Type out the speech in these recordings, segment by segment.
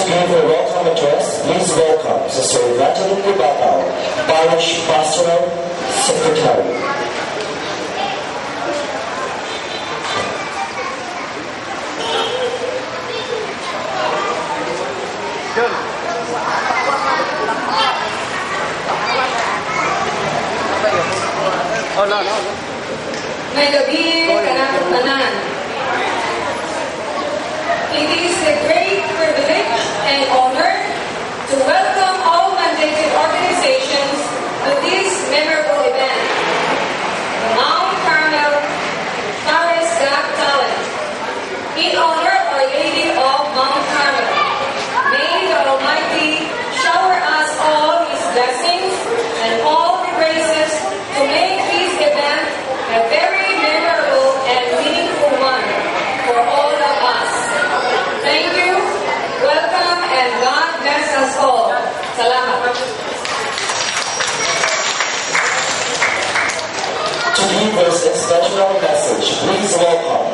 To give a welcome address, please welcome Sister Evangeline Libatao, Parish Pastoral Secretary. May gabi kanatong tanan. It is a great privilege and honor to welcome all mandated organizations to this memorable event, the Mount Carmel Paris Got Talent, in honor of Our Lady of Mount Carmel. May the Almighty shower us all His blessings and all the graces to make this event a very memorable and meaningful one for all of us. Thank you, welcome, and God bless us all. Salamat. To give us a special message, please welcome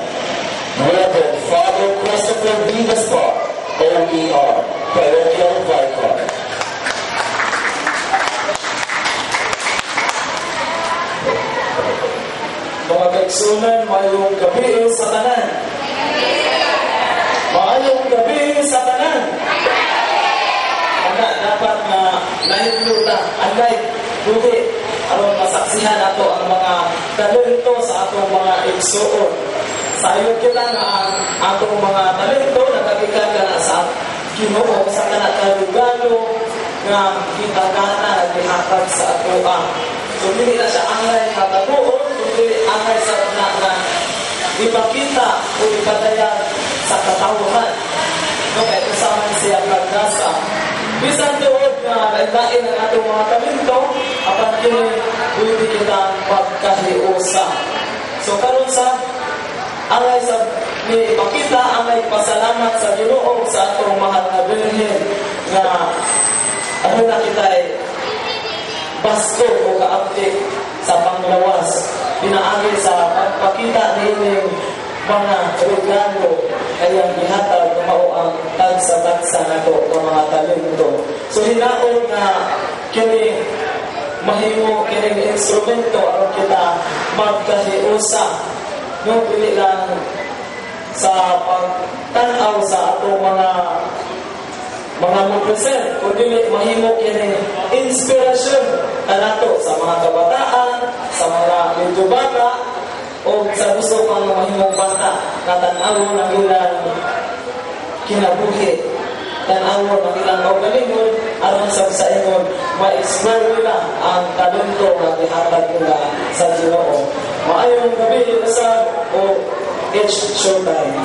Reverend Father Christopher V. Gaspar, OER, Parochial Vicar. Mga kaigsunan, mayong gabi sa tanan. Maayong gabi sa tanan. Dapat na nahihulutan, unlike buti, aron masaksihan ato ang mga talento sa atong mga igsuon. Sayo kita nga ang atong mga talento nagagikan ka na sa Ginoo sa kanatagalo nga kita kana naghatag sa atoa. So hindi na siya angay katabuon, kundi angay sa na ipakita o ipadayan sa katawhan. No, kaya kasama siya pagkasa. Bisan doon na lain ang atong mga talento, apan kini pwede kita magkahiusa. So karon sa angay sa ni ipakita, angay pasalamat sa Ginoo sa atong mahal na Birhen nga ano na kita basto o kaaptik sa panglawas. Pinaagi sa pagpakita nining mga regalo kayang gihatag na mao ang tagsa-tagsa nato ng mga talento. So hinaon na kini mahimo kining instrumento aron kita magkahiusa. No, pili lang sa pagtanaw sa atong mga mag-present, kundi mahimo kining inspirasyon nato sa mga kabataan, sa mga medyo bata, o sa gusto pang mahimong bata na tanaw ng ilang kinabuhi, tanaw ng ilang kaugalingon, aron sa ingon ma-explore nila ang talento na gihatag nila sa Ginoo. Maayong gabi sa o it's showtime.